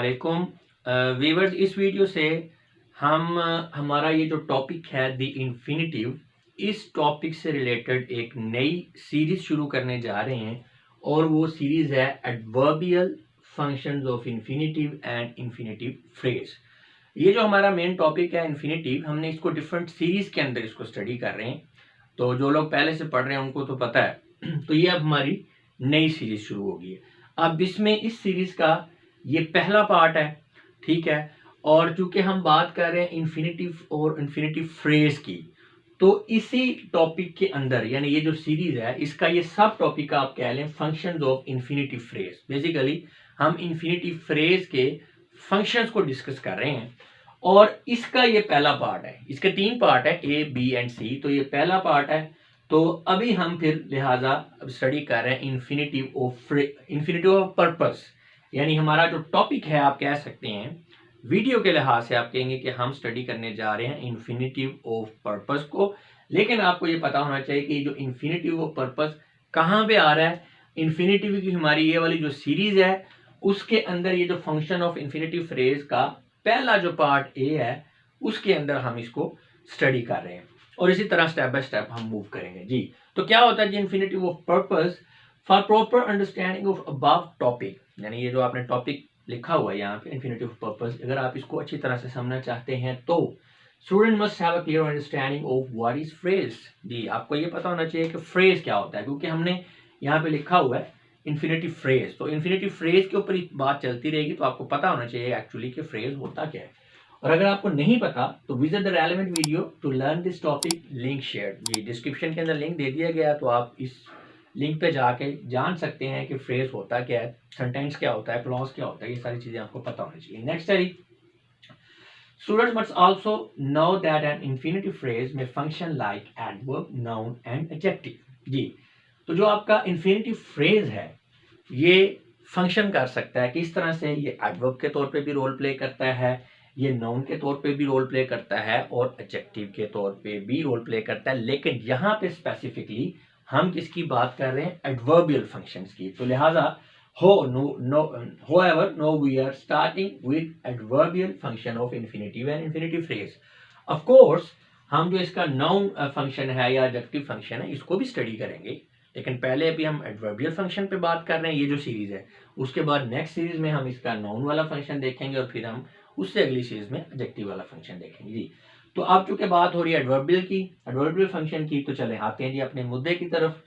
अस्सलामुअलैकुम वीवर्स। इस वीडियो से हम हमारा ये जो टॉपिक है द इन्फिनिटिव, इस टॉपिक से रिलेटेड एक नई सीरीज शुरू करने जा रहे हैं और वो सीरीज है adverbial functions of infinitive and infinitive phrase. ये जो हमारा मेन टॉपिक है इन्फिनिटिव, हमने इसको डिफरेंट सीरीज के अंदर इसको स्टडी कर रहे हैं। तो जो लोग पहले से पढ़ रहे हैं उनको तो पता है। तो ये अब हमारी नई सीरीज शुरू होगी। अब इसमें इस सीरीज का ये पहला पार्ट है, ठीक है। और चूंकि हम बात कर रहे हैं इन्फिनिटिव और इन्फिनिटिव फ्रेज की, तो इसी टॉपिक के अंदर यानी ये जो सीरीज है इसका ये सब टॉपिक आप कह लें functions of infinitive phrase. Basically हम इन्फिनिटिव फ्रेज के फंक्शंस को डिस्कस कर रहे हैं और इसका ये पहला पार्ट है। इसके 3 पार्ट है, ए बी एंड सी। तो ये पहला पार्ट है। तो अभी हम फिर लिहाजा स्टडी कर रहे हैं इन्फिनिटिव ऑफ पर्पस, यानी हमारा जो टॉपिक है आप कह सकते हैं वीडियो के लिहाज से आप कहेंगे कि हम स्टडी करने जा रहे हैं इन्फिनिटिव ऑफ पर्पस को। लेकिन आपको ये पता होना चाहिए कि जो इन्फिनिटिव ऑफ पर्पस कहाँ पे आ रहा है। इन्फिनिटिव की हमारी ये वाली जो सीरीज है उसके अंदर ये जो फंक्शन ऑफ इन्फिनिटिव फ्रेज का पहला जो पार्ट ए है उसके अंदर हम इसको स्टडी कर रहे हैं और इसी तरह स्टेप बाय स्टेप हम मूव करेंगे जी। तो क्या होता है जी infinitive of purpose for proper understanding of above topic, यानी ये जो आपने टॉपिक लिखा हुआ है यहाँ पे इन्फिनिटिव ऑफ पर्पस, अगर आप इसको अच्छी तरह से समझना चाहते हैं तो student must have a clear understanding of what is phrase. जी आपको ये पता होना चाहिए कि फ्रेज क्या होता है, क्योंकि हमने यहाँ पे लिखा हुआ है इन्फिनिटिव फ्रेज। तो इन्फिनिटिव फ्रेज के ऊपर बात चलती रहेगी, तो आपको पता होना चाहिए एक्चुअली कि फ्रेज होता क्या है। और अगर आपको नहीं पता तो visit the relevant video to learn this topic, link share. जी डिस्क्रिप्शन के अंदर लिंक दे दिया गया, तो आप इस लिंक पे जाके जान सकते हैं कि फ्रेज होता क्या है, सेंटेंस क्या होता है, क्लॉज क्या होता है, ये सारी चीजें आपको पता होनी चाहिए। नेक्स्ट है students must also know that an infinitive phrase may function like adverb, noun and adjective। जी तो जो आपका infinitive phrase है ये फंक्शन कर सकता है किस तरह से, ये एडवर्ब के तौर पे भी रोल प्ले करता है, ये नाउन के तौर पे भी रोल प्ले करता है और एडजेक्टिव के तौर पे भी रोल प्ले करता है। लेकिन यहाँ पे स्पेसिफिकली हम किसकी बात कर रहे हैं, एडवर्बियल फंक्शंस की। तो लिहाजा however no we are starting with adverbial function of infinitive and infinitive phrase। of course हम जो इसका नाउन फंक्शन है या एडजेक्टिव फंक्शन है इसको भी स्टडी करेंगे, लेकिन पहले अभी हम एडवर्बियल फंक्शन पे बात कर रहे हैं। ये जो सीरीज है उसके बाद नेक्स्ट सीरीज में हम इसका नाउन वाला फंक्शन देखेंगे और फिर हम उससे अगली सीरीज में एडजेक्टिव वाला फंक्शन देखेंगे जी। तो अब चूंकि बात हो रही है एडवर्बियल फंक्शन की, तो चले आते हैं जी अपने मुद्दे की तरफ।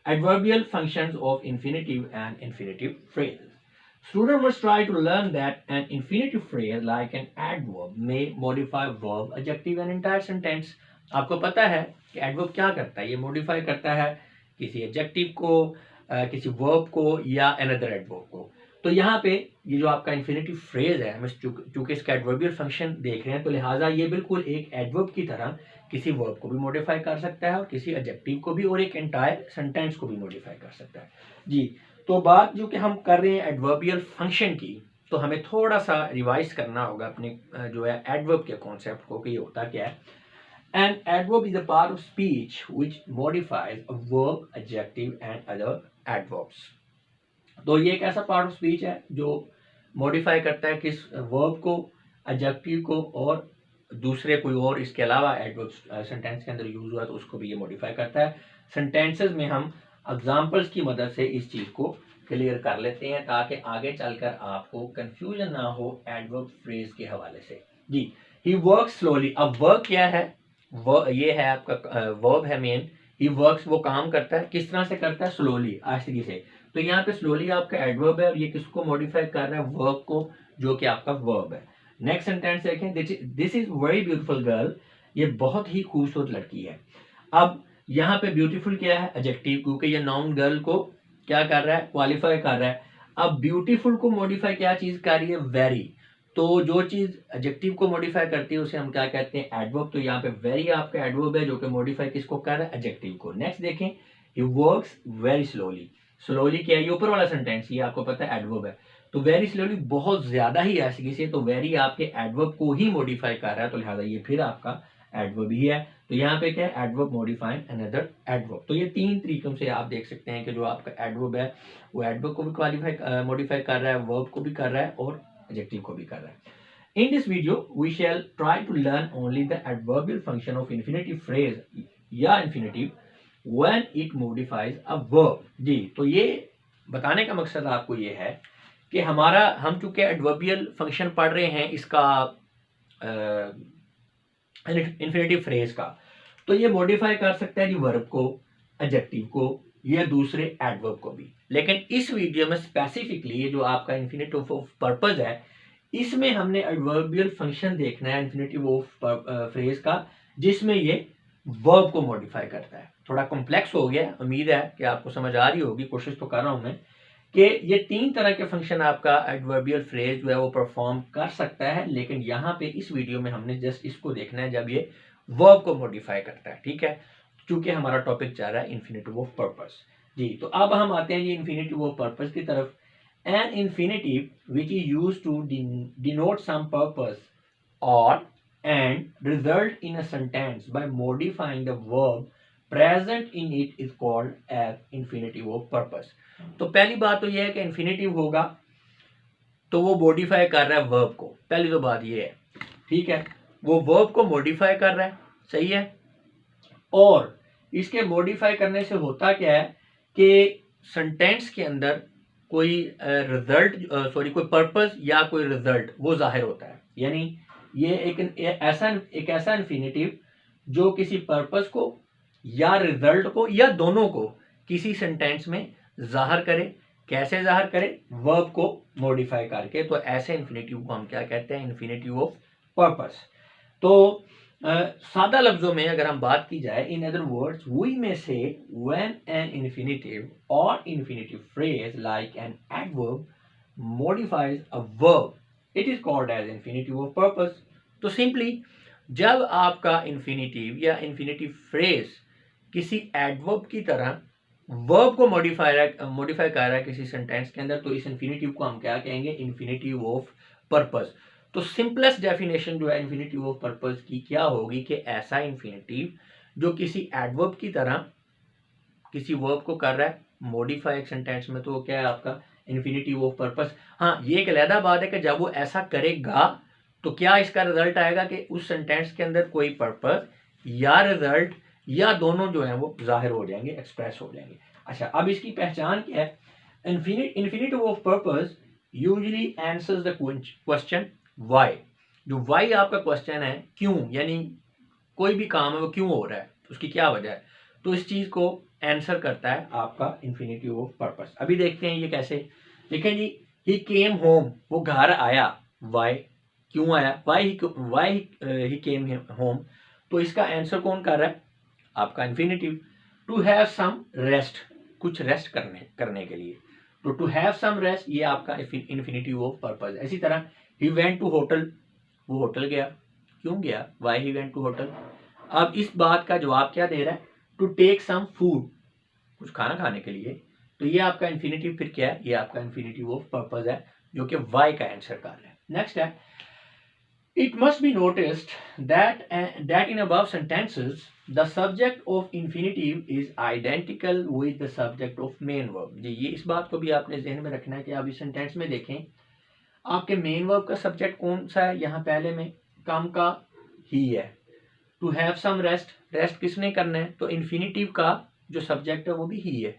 Adverbial functions of infinitive and infinitive phrases. Student must try to learn that an infinitive phrase like an adverb may modify verb, adjective and entire sentence। आपको पता है कि adverb क्या करता है, ये modify करता है किसी adjective को, किसी verb को या another adverb को। तो यहाँ पे ये जो आपका infinitive phrase है, हम चूंकि इसका adverbial function देख रहे हैं, तो लिहाजा ये बिल्कुल एक adverb की तरह किसी वर्ब को भी मॉडिफाई कर सकता है और किसी एडजेक्टिव को भी और एक एंटायर सेंटेंस को भी मॉडिफाई कर सकता है जी। तो बात जो कि हम कर रहे हैं एडवर्बियल फंक्शन की, तो हमें थोड़ा सा रिवाइज करना होगा अपने जो है एडवर्ब के कॉन्सेप्ट को कि ये होता क्या है। And adverb is a part of speech which modifies a verb, adjective and other adverbs. तो ये एक ऐसा पार्ट ऑफ स्पीच है जो मॉडिफाई करता है किस वर्ब को, एडजेक्टिव को और दूसरे कोई और इसके अलावा एडवर्ब सेंटेंस के अंदर यूज हुआ तो उसको भी ये मॉडिफाई करता है। सेंटेंसेस में हम एग्जांपल्स की मदद से इस चीज को क्लियर कर लेते हैं ताकि आगे चलकर आपको कंफ्यूजन ना हो एडवर्ब फ्रेज के हवाले से जी। ही वर्क स्लोली, अब वर्क क्या है, ये है आपका वर्ब है मेन। ही वर्क्स, वो काम करता है, किस तरह से करता है, स्लोली, आहिस्ते से। तो यहाँ पे स्लोली आपका एडवर्ब है और ये किसको मॉडिफाई कर रहा है, वर्ब को, जो कि आपका वर्ब है। नेक्स्ट सेंटेंस देखें, this is very beautiful girl, ये बहुत ही खूबसूरत लड़की है। अब यहाँ पे ब्यूटीफुल क्या है, एडजेक्टिव, क्योंकि ये नाउन गर्ल को क्या कर रहा है, क्वालिफाई कर रहा है। अब ब्यूटीफुल को मॉडिफाई क्या चीज कर रही है, वेरी। तो जो चीज एडजेक्टिव को मॉडिफाई करती है उसे हम क्या कहते हैं, एडवर्ब। तो यहाँ पे वेरी आपका एडवर्ब है जो कि मॉडिफाई किसको कर रहा है, एडजेक्टिव को। नेक्स्ट देखें, he works very slowly, slowly क्या है, ये ऊपर वाला सेंटेंस, ये आपको पता है एडवर्ब है। तो वेरी स्लोली बहुत ज्यादा ही आसानी से, तो वेरी आपके एडवर्ब को ही मॉडिफाई कर रहा है, तो लिहाजा ये फिर आपका एडवर्ब ही है। तो यहाँ पे क्या है, एडवर्ब मॉडिफाइंग अनदर एडवर्ब। तो ये 3 तरीकों से आप देख सकते हैं कि जो आपका एडवर्ब है वो एडवर्ब को भी क्वालिफाई मॉडिफाई कर रहा है, वर्ब को भी कर रहा है और एडजेक्टिव को भी कर रहा है। In this video, we shall try to learn only the adverbial function of infinitive phrase या infinitive when it modifies a verb। जी, तो ये बताने का मकसद आपको ये है कि हम चूंकि adverbial function पढ़ रहे हैं इसका infinitive phrase का, तो ये modify कर सकता है जी verb को, adjective को या दूसरे adverb को भी। लेकिन इस वीडियो में स्पेसिफिकली ये जो आपका infinitive of purpose है, इसमें हमने एडवर्बियल फंक्शन देखना है इन्फिनेटिव ऑफ फ्रेज का, जिसमें ये वर्ब को मॉडिफाई करता है। थोड़ा कॉम्प्लेक्स हो गया, उम्मीद है कि आपको समझ आ रही होगी, कोशिश तो कर रहा हूं मैं कि ये 3 तरह के फंक्शन आपका एडवर्बियल फ्रेज जो है वो परफॉर्म कर सकता है, लेकिन यहाँ पे इस वीडियो में हमने जस्ट इसको देखना है जब ये वर्ब को मॉडिफाई करता है। ठीक है, चूंकि हमारा टॉपिक जा रहा है इन्फिनेटिव ऑफ पर्पस। जी, तो अब हम आते हैं ये इन्फिनेटिव ऑफ पर्पस की तरफ। An infinitive which is used to denote some purpose or and result in a sentence by modifying the verb present in it is called as infinitive of purpose। तो पहली बात तो यह है कि infinitive होगा तो वो modify कर रहा है verb को, पहली तो बात ये है। ठीक है, वो verb को modify कर रहा है, सही है। और इसके modify करने से होता क्या है कि sentence के अंदर कोई कोई पर्पस या कोई रिजल्ट वो जाहिर होता है। यानी ये एक ऐसा इन्फिनेटिव जो किसी पर्पस को या रिजल्ट को या दोनों को किसी सेंटेंस में जाहिर करे। कैसे जाहिर करे? वर्ब को मॉडिफाई करके। तो ऐसे इन्फिनेटिव को हम क्या कहते हैं? Infinitive of purpose. तो सादा लफ्जों में अगर हम बात की जाए, in other words we may say when an infinitive or infinitive phrase like an adverb modifies a verb it is called as infinitive of purpose. तो सिंपली जब आपका इन्फिनेटिव या इन्फिनेटिव फ्रेज किसी एडवर्ब की तरह वर्ब को modify कर रहा है किसी सेंटेंस के अंदर, तो इस इन्फिनेटिव को हम क्या कहेंगे? Infinitive of purpose. तो सिंपलेस्ट डेफिनेशन जो है इन्फिनेटिव ऑफ पर्पस की क्या होगी कि ऐसा इन्फिनेटिव जो किसी एडवर्ब की तरह किसी वर्ब को कर रहा है मॉडिफाई एक सेंटेंस में, तो वो क्या है? आपका इन्फिनेटिव ऑफ पर्पस। हाँ, ये एक अलग बात है कि जब वो ऐसा करेगा तो क्या इसका रिजल्ट आएगा कि उस सेंटेंस के अंदर कोई पर्पस या रिजल्ट या दोनों जो है वो जाहिर हो जाएंगे, एक्सप्रेस हो जाएंगे। अच्छा, अब इसकी पहचान क्या है? Infinitive of purpose usually answers the question Y. जो वाई आपका क्वेश्चन है, क्यों, यानी कोई भी काम है वो क्यों हो रहा है, उसकी क्या वजह है, तो इस चीज को आंसर करता है आपका इन्फिनेटिव ऑफ पर्पस। अभी देखते हैं ये कैसे। देखें जी, ही केम होम, वो घर आया। वाई, क्यों आया? वाई ही केम होम, तो इसका आंसर कौन कर रहा है? आपका infinitive. To have some rest, कुछ रेस्ट करने के लिए, तो टू हैव सम रेस्ट ये आपका इन्फिनेटिव ऑफ पर्पस। इसी तरह ही वेंट टू होटल, वो होटल गया। क्यों गया? Why he went to hotel. अब इस बात का जवाब क्या दे रहा है? टू टेक सम फूड, कुछ खाना खाने के लिए। तो ये आपका इन्फिनेटिव फिर क्या है? ये आपका इन्फिनेटिव ऑफ पर्पस है, जो कि वाई का आंसर कर रहा है। नेक्स्ट है, it must be noticed that in above sentences the subject of infinitive is identical with the subject of main verb। जी, ये इस बात को भी आपने जहन में रखना है कि आप इस सेंटेंस में देखें आपके मेन वर्ब का सब्जेक्ट कौन सा है। यहाँ पहले में काम का ही है। To have some rest, rest किसने करना है? तो इन्फिनेटिव का जो सब्जेक्ट है वो भी ही है,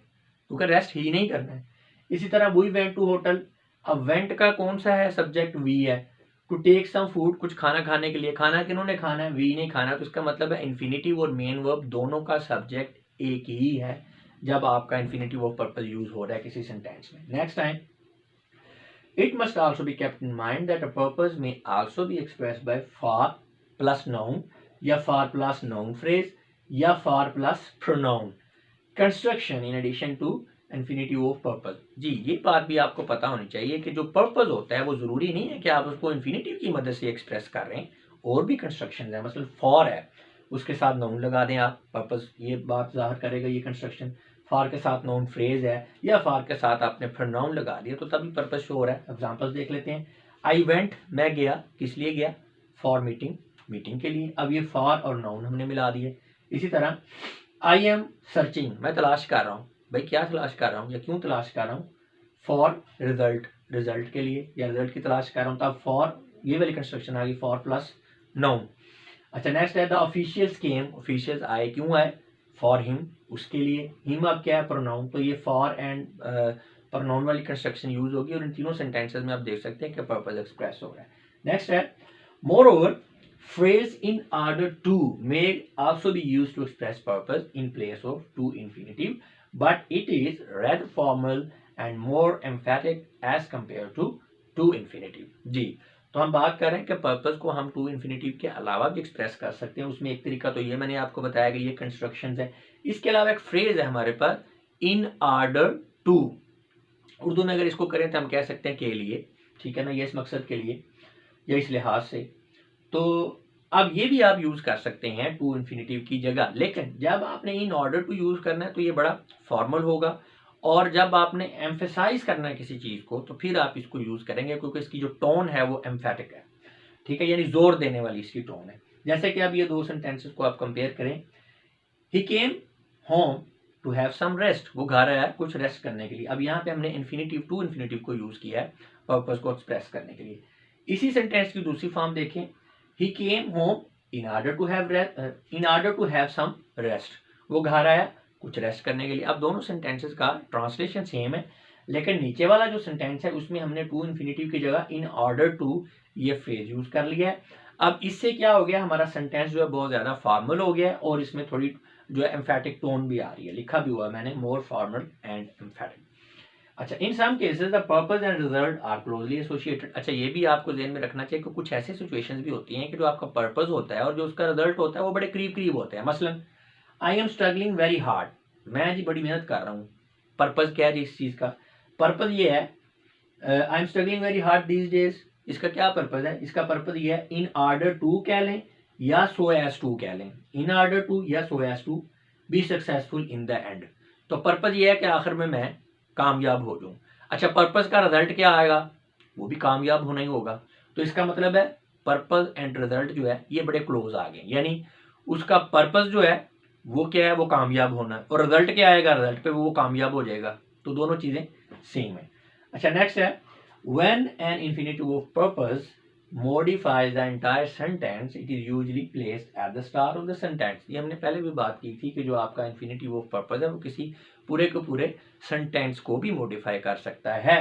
क्योंकि रेस्ट ही नहीं करना है। इसी तरह वी वेंट टू होटल, अब वेंट का कौन सा है सब्जेक्ट? वी है। टू टेक सम फूड, कुछ खाना खाने के लिए, खाना किन्होंने खाना है? वी नहीं खाना। तो इसका मतलब है इन्फिनेटिव और मेन वर्ब दोनों का सब्जेक्ट एक ही है जब आपका इन्फिनेटिव ऑफ पर्पस यूज हो रहा है किसी सेंटेंस में। Next time, it must also be kept in mind that a purpose may also be expressed by for plus noun या for plus noun phrase या for plus pronoun construction in addition to infinitive of purpose। जी, ये बात भी आपको पता होनी चाहिए कि जो पर्पस होता है वो जरूरी नहीं है कि आप उसको इन्फिनेटिव की मदद से एक्सप्रेस कर रहे हैं, और भी कंस्ट्रक्शन है। मतलब फॉर है, उसके साथ नाउन लगा दें आप, पर्पस ये बात जाहिर करेगा ये कंस्ट्रक्शन। फॉर के साथ नाउन फ्रेज है या फॉर के साथ आपने प्रोनाउन लगा दिया तो तभी पर्पस शो हो रहा है। एग्जांपल्स देख लेते हैं। आई वेंट, मैं गया, किस लिए गया? फॉर मीटिंग, मीटिंग के लिए। अब ये फॉर और नाउन हमने मिला दिए। इसी तरह आई एम सर्चिंग, मैं तलाश कर रहा हूँ। भाई क्या तलाश कर रहा हूँ या क्यों तलाश कर रहा हूँ? फॉर रिजल्ट, रिजल्ट के लिए या रिजल्ट की तलाश कर रहा हूँ, तब फॉर ये वाली कंस्ट्रक्शन आ गई, फॉर प्लस नाउन। अच्छा नेक्स्ट है द ऑफिशियल्स केम, ऑफिशियल्स आए, क्यों आए? फॉर हिम, उसके लिए। हिम अब क्या है? प्रोनाउन, तो ये फॉर एंड प्रोनाउन वाली कंस्ट्रक्शन यूज होगी और इन तीनों सेंटेंसेस में आप देख सकते हैं कि पर्पस एक्सप्रेस हो रहा है। नेक्स्ट है more over phrase in order to may also be used to express purpose in place of to infinitive, but it is rather formal and more emphatic as compared to infinitive। जी, तो हम बात कर रहे हैं कि purpose को हम to infinitive के अलावा भी एक्सप्रेस कर सकते हैं। उसमें एक तरीका तो ये मैंने आपको बताया कि ये कंस्ट्रक्शंस है। इसके अलावा एक फ्रेज है हमारे पास, इन ऑर्डर टू। उर्दू में अगर इसको करें तो हम कह सकते हैं के लिए, ठीक है ना, ये इस मकसद के लिए या इस लिहाज से। तो अब ये भी आप यूज कर सकते हैं टू इन्फिनेटिव की जगह, लेकिन जब आपने इन ऑर्डर टू यूज करना है तो ये बड़ा फॉर्मल होगा, और जब आपने एम्फेसाइज करना है किसी चीज को तो फिर आप इसको यूज करेंगे, क्योंकि इसकी जो टोन है वो एम्फेटिक है, ठीक है, यानी जोर देने वाली इसकी टोन है। जैसे कि अब ये दो सेंटेंसेस को आप कंपेयर करें, he came home to have some rest, वो घर आया कुछ रेस्ट करने के लिए। अब यहाँ पे हमने इन्फिनेटिव टू इन्फिनेटिव को यूज किया है पर्पस को एक्सप्रेस करने के लिए। इसी सेंटेंस की दूसरी फॉर्म देखें, he came home in order to have some rest, वो घर आया कुछ रेस्ट करने के लिए। अब दोनों सेंटेंसेस का ट्रांसलेशन सेम है, लेकिन नीचे वाला जो सेंटेंस है उसमें हमने टू इन्फिनेटिव की जगह इन ऑर्डर टू ये फ्रेज यूज कर लिया है। अब इससे क्या हो गया, हमारा सेंटेंस जो है बहुत ज्यादा फॉर्मल हो गया है और इसमें थोड़ी जो है एम्फेटिक टोन भी आ रही है, लिखा भी हुआ है मैंने, मोर फॉर्मल एंड एम्फेटिक। अच्छा, in some cases the purpose and result are closely associated. अच्छा, ये भी आपको ध्यान में रखना चाहिए कि कुछ ऐसे सिचुएशंस भी होती हैं कि जो आपका पर्पस होता है और जो उसका रिजल्ट होता है वो बड़े करीब करीब होते हैं। मसलन I am struggling very hard, मैं जी बड़ी मेहनत कर रहा हूँ। पर्पस क्या है जी इस चीज का? पर्पस ये है, I am struggling very hard these days, इसका क्या पर्पस है? इसका पर्पस ये है इन ऑर्डर टू कह लें या सो एज टू कह लें, इन ऑर्डर टू या so as to be successful in the end. तो पर्पस ये है कि आखिर में मैं कामयाब हो जाऊं। अच्छा, पर्पस का रिजल्ट क्या आएगा? वो भी कामयाब होना ही होगा। तो इसका मतलब है पर्पस एंड रिजल्ट जो है ये बड़े क्लोज आ गए, यानी उसका पर्पस जो है वो क्या है, वो कामयाब होना है, और रिजल्ट क्या आएगा, रिजल्ट पे वो कामयाब हो जाएगा। तो दोनों चीजें सेम है। अच्छा नेक्स्ट है when an infinitive of purpose modifies the entire sentence, it is usually placed at the start of the sentence। ये हमने पहले भी बात की थी कि जो आपका infinitive of purpose है वो किसी पूरे के पूरे सेंटेंस को भी मॉडिफाई कर सकता है।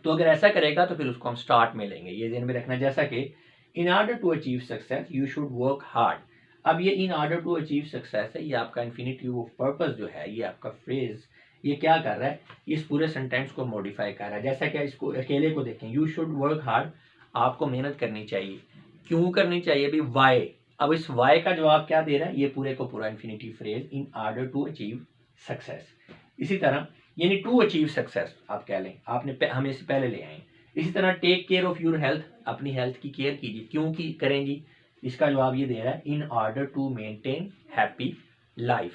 तो अगर ऐसा करेगा तो फिर उसको हम स्टार्ट में लेंगे, ये ध्यान में रखना। जैसा कि in order to achieve success you should work hard. अब ये in order to achieve success है, ये आपका इन्फिनिटिव ऑफ पर्पस जो है, ये आपका फ्रेज ये क्या कर रहा है, इस पूरे सेंटेंस को मॉडिफाई कर रहा है। जैसा कि इसको अकेले को देखें, यू शुड वर्क हार्ड, आपको मेहनत करनी चाहिए। क्यों करनी चाहिए भी? वाई। अब इस वाई का जवाब क्या दे रहा है? ये पूरे को पूरा infinitive phrase in order to achieve success. इसी तरह यानी टू अचीव सक्सेस आप कह लें, आपने हमें से पहले ले आए। इसी तरह take care of your health, अपनी हेल्थ की केयर कीजिए। क्यों की करेंगी? इसका जवाब ये दे रहा है in order to maintain happy life,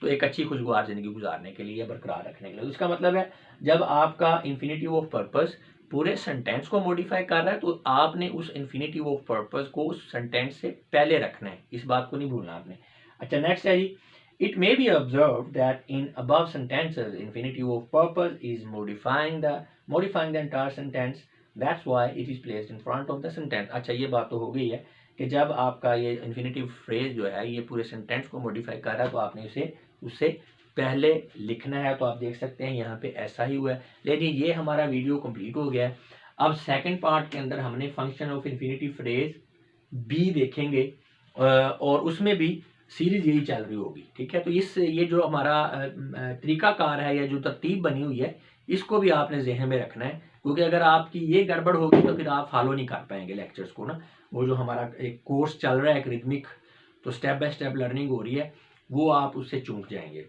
तो एक अच्छी खुशगवार जिंदगी गुजारने के लिए, बरकरार रखने के लिए। इसका मतलब है जब आपका इन्फिनिटिव ऑफ पर्पस पूरे सेंटेंस को मॉडिफाई कर रहा है तो आपने उस इन्फिनिटिव ऑफ पर्पस को उस सेंटेंस से पहले रखना है, इस बात को नहीं भूलना आपने। अच्छा नेक्स्ट है जी, it may be observed that in above sentences infinitive of purpose is modifying the entire sentence, that's why it is placed in front of the sentence। अच्छा, ये बात तो हो गई है कि जब आपका ये इन्फिनिटिव फ्रेज जो है ये पूरे सेंटेंस को मॉडिफाई कर रहा है तो आपने इसे उससे पहले लिखना है। तो आप देख सकते हैं यहाँ पे ऐसा ही हुआ है। लेकिन ये हमारा वीडियो कंप्लीट हो गया है। अब सेकंड पार्ट के अंदर हमने फंक्शन ऑफ इन्फिनिटिव फ्रेज बी देखेंगे और उसमें भी सीरीज यही चल रही होगी, ठीक है। तो इस ये जो हमारा तरीकाकार है या जो तरतीब बनी हुई है इसको भी आपने जहन में रखना है, क्योंकि अगर आपकी ये गड़बड़ होगी तो फिर आप फॉलो नहीं कर पाएंगे लेक्चर्स को ना। वो जो हमारा एक कोर्स चल रहा है एक रिदमिक, तो स्टेप बाय स्टेप लर्निंग हो रही है, वो आप उससे चूक जाएंगे।